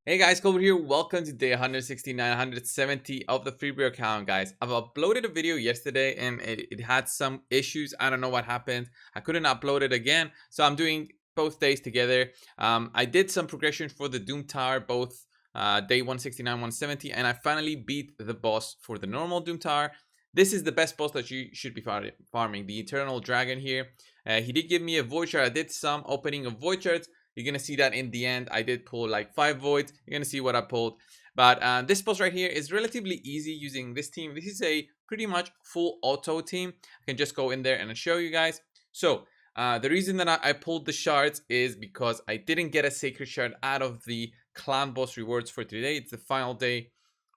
Hey guys, Cold here. Welcome to day 169, 170 of the free Brew account, guys. I've uploaded a video yesterday and it had some issues. I don't know what happened. I couldn't upload it again, so I'm doing both days together. I did some progression for the Doom Tower, both day 169, 170, and I finally beat the boss for the normal Doom Tower. This is the best boss that you should be farming, the Eternal Dragon here. He did give me a void shard. I did some opening of void shards. You're going to see that in the end. I did pull like 5 voids. You're going to see what I pulled. But this boss right here is relatively easy using this team. This is a pretty much full auto team. I can just go in there and show you guys. So the reason that I pulled the shards is because I didn't get a sacred shard out of the clan boss rewards for today. It's the final day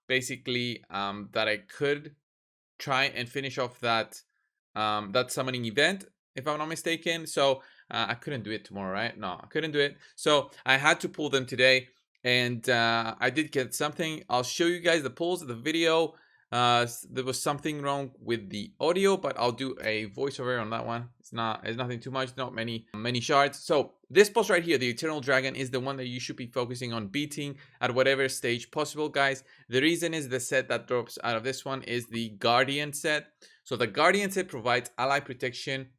basically that I could try and finish off that summoning event, if I'm not mistaken. So I couldn't do it tomorrow, right? No, I couldn't do it. So I had to pull them today, and I did get something. I'll show you guys the pulls of the video. There was something wrong with the audio, but I'll do a voiceover on that one. It's nothing too much, not many shards. So this boss right here, the Eternal Dragon, is the one that you should be focusing on beating at whatever stage possible, guys. The reason is the set that drops out of this one is the Guardian set. So the Guardian set provides ally protection,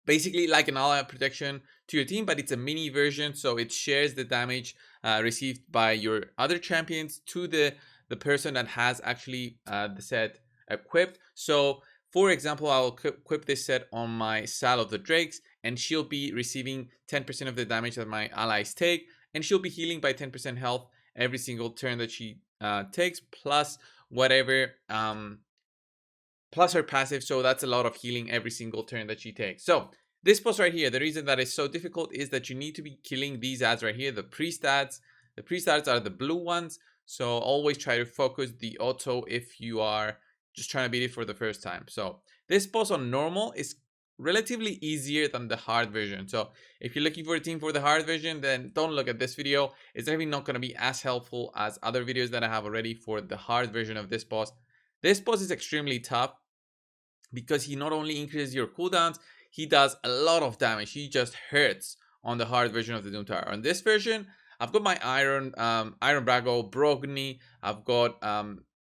basically like an ally protection to your team, but it's a mini version, so it shares the damage received by your other champions to the person that has actually the set equipped. So for example, I'll equip this set on my Sal of the Drakes, and she'll be receiving 10% of the damage that my allies take, and she'll be healing by 10% health every single turn that she takes, plus whatever plus her passive. So that's a lot of healing every single turn that she takes. So this boss right here, the reason that is so difficult is that you need to be killing these ads right here, the priest ads. The priest ads are the blue ones, so always try to focus the auto if you are just trying to beat it for the first time. So this boss on normal is relatively easier than the hard version. So if you're looking for a team for the hard version, then don't look at this video. It's definitely not going to be as helpful as other videos that I have already for the hard version of this boss. This boss is extremely tough because he not only increases your cooldowns, he does a lot of damage. He just hurts on the hard version of the Doom Tower. On this version, I've got my Iron Brago, Brogni, I've got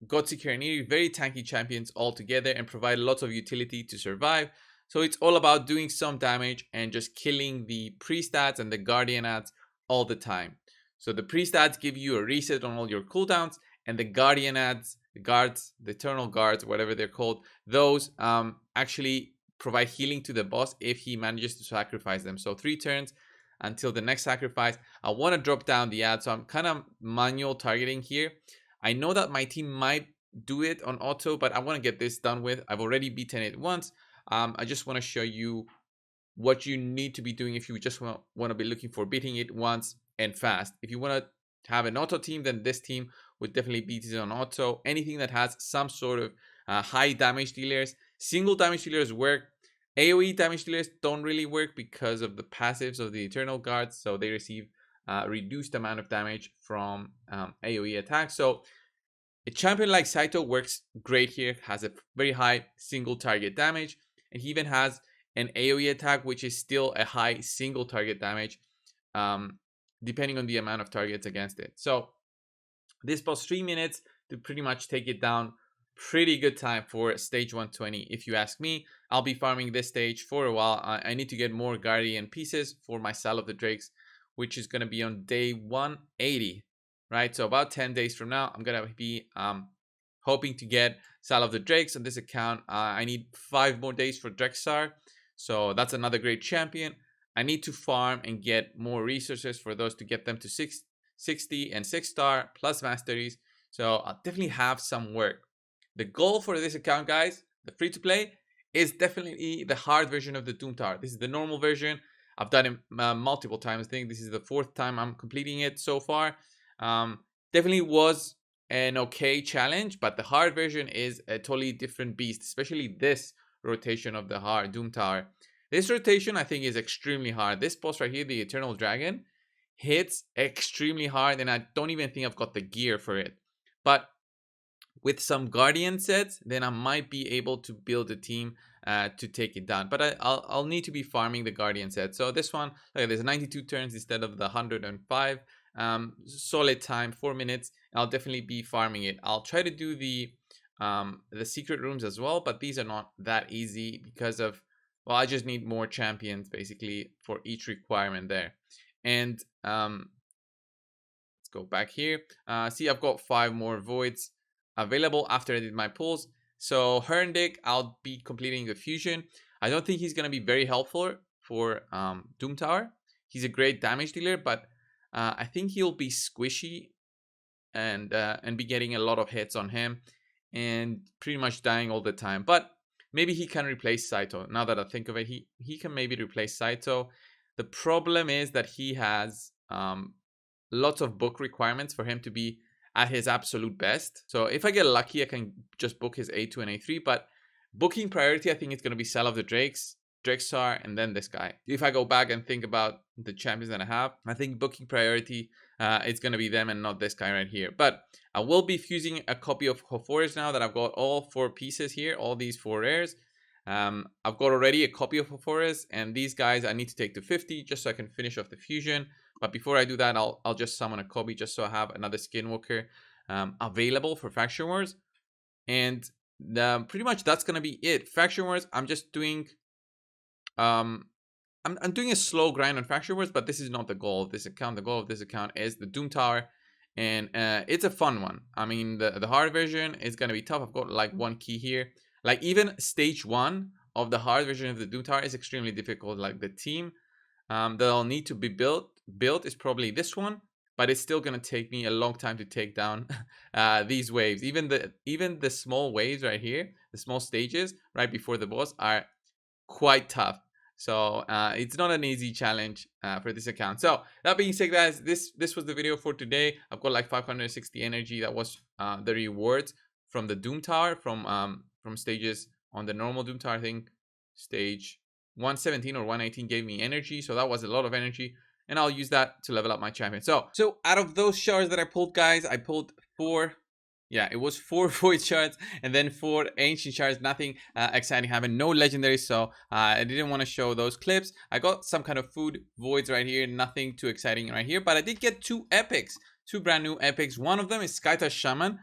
Godseeker and Eerie, very tanky champions all together and provide lots of utility to survive. So it's all about doing some damage and just killing the priest ads and the guardian ads all the time. So the priest ads give you a reset on all your cooldowns, and the guardian ads, the guards, the eternal guards, whatever they're called, those actually provide healing to the boss if he manages to sacrifice them. So 3 turns until the next sacrifice. I want to drop down the ad, so I'm kind of manual targeting here. I know that my team might do it on auto, but I want to get this done with. I've already beaten it once. I just want to show you what you need to be doing if you just want to be looking for beating it once and fast. If you want to have an auto team, then this team would definitely beat it on auto. Anything that has some sort of high damage dealers. Single damage dealers work. AoE damage dealers don't really work because of the passives of the Eternal Guards, so they receive reduced amount of damage from AoE attacks. So a champion like Saito works great here, has a very high single target damage, and he even has an AoE attack which is still a high single target damage depending on the amount of targets against it. So this boss 3 minutes to pretty much take it down. Pretty good time for stage 120 if you ask me. I'll be farming this stage for a while. I need to get more guardian pieces for my Sal of the Drakes, which is going to be on day 180, right? So about 10 days from now, I'm going to be hoping to get Sal of the Drakes on this account. I need 5 more days for Drexar, so that's another great champion. I need to farm and get more resources for those to get them to 60 and 6-star plus masteries. So I'll definitely have some work. The goal for this account, guys, the free to play, is definitely the hard version of the Doom Tower. This is the normal version. I've done it multiple times. I think this is the 4th time I'm completing it so far. Definitely was an okay challenge, but the hard version is a totally different beast, especially this rotation of the hard Doom Tower. This rotation, I think, is extremely hard. This boss right here, the Eternal Dragon, hits extremely hard, and I don't even think I've got the gear for it. But with some guardian sets, then I might be able to build a team to take it down. But I'll need to be farming the guardian set. So this one, okay, there's 92 turns instead of the 105 solid time, 4 minutes. I'll definitely be farming it. I'll try to do the secret rooms as well, but these are not that easy because of, well, I just need more champions basically for each requirement there. And let's go back here. See, I've got 5 more voids available after I did my pulls. So Herndek, I'll be completing the fusion. I don't think he's going to be very helpful for Doom Tower. He's a great damage dealer, but I think he'll be squishy and be getting a lot of hits on him and pretty much dying all the time. But maybe he can replace Saito. Now that I think of it, he can maybe replace Saito. The problem is that he has lots of book requirements for him to be at his absolute best. So if I get lucky, I can just book his A2 and A3. But booking priority, I think it's going to be Cell of the Drakes, Drakestar, and then this guy. If I go back and think about the champions that I have, I think booking priority, it's going to be them and not this guy right here. But I will be fusing a copy of Hoforus now that I've got all 4 pieces here, all these 4 rares. I've got already a copy of Hoforus, and these guys I need to take to 50 just so I can finish off the fusion. But before I do that, I'll just summon a Kobe just so I have another Skinwalker available for Faction Wars. And pretty much that's gonna be it. Faction Wars, I'm just doing I'm doing a slow grind on Faction Wars, but this is not the goal of this account. The goal of this account is the Doom Tower, and it's a fun one. I mean, the hard version is gonna be tough. I've got like 1 key here. Like even stage 1 of the hard version of the Doom Tower is extremely difficult. Like the team that'll need to be built is probably this one, but it's still gonna take me a long time to take down these waves. Even the small waves right here, the small stages right before the boss are quite tough. So it's not an easy challenge for this account. So that being said, guys, this was the video for today. I've got like 560 energy. That was the rewards from the Doom Tower from stages on the normal Doom Tower. I think stage 117 or 118 gave me energy, so that was a lot of energy, and I'll use that to level up my champion. So out of those shards that I pulled, guys, I pulled 4. Yeah, it was 4 void shards and then 4 ancient shards. Nothing exciting happened. No legendary, so I didn't want to show those clips. I got some kind of food voids right here. Nothing too exciting right here, but I did get 2 epics, 2 brand new epics. One of them is Skyta Shaman.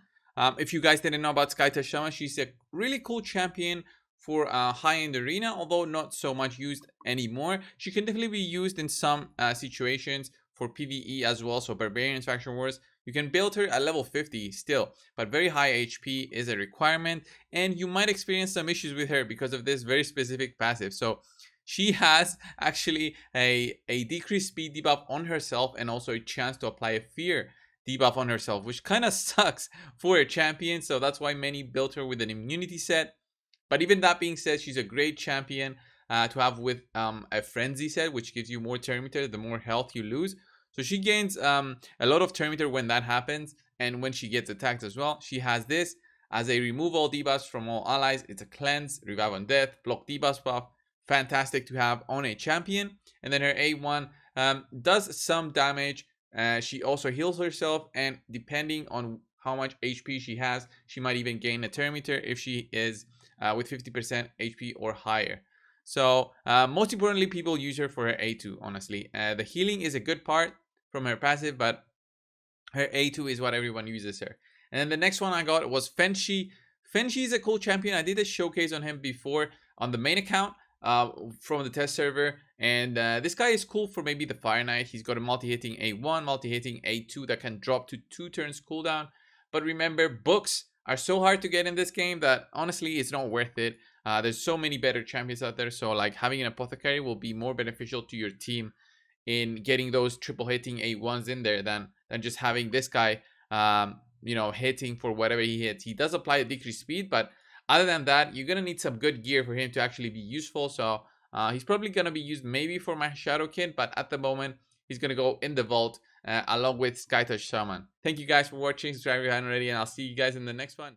If you guys didn't know about Skyta Shaman, she's a really cool champion for high-end arena, although not so much used anymore. She can definitely be used in some situations for PvE as well. So Barbarians, Faction Wars, you can build her at level 50 still, but very high HP is a requirement, and you might experience some issues with her because of this very specific passive. So she has actually a decreased speed debuff on herself and also a chance to apply a fear debuff on herself, which kind of sucks for a champion. So that's why many built her with an immunity set. But even that being said, she's a great champion to have with a frenzy set, which gives you more turn meter the more health you lose. So she gains a lot of turn meter when that happens, and when she gets attacked as well. She has this as a remove all debuffs from all allies. It's a cleanse, revive on death, block debuffs buff. Fantastic to have on a champion. And then her A1 does some damage. She also heals herself, and depending on how much HP she has, she might even gain a turn meter if she is with 50% HP or higher. So most importantly, people use her for her A2, honestly. The healing is a good part from her passive, but her A2 is what everyone uses her. And then the next one I got was Fenshi. Fenshi is a cool champion. I did a showcase on him before on the main account from the test server. And this guy is cool for maybe the Fire Knight. He's got a multi-hitting A1, multi-hitting A2 that can drop to 2 turns cooldown. But remember, books are so hard to get in this game that honestly it's not worth it. There's so many better champions out there, so like having an apothecary will be more beneficial to your team in getting those triple hitting A1s in there than just having this guy you know, hitting for whatever he hits. He does apply a decreased speed, but other than that, you're gonna need some good gear for him to actually be useful. So he's probably gonna be used maybe for my Shadow Kid, but at the moment he's gonna go in the vault along with Skytouch Shaman. Thank you guys for watching. Subscribe if you haven't already, and I'll see you guys in the next one.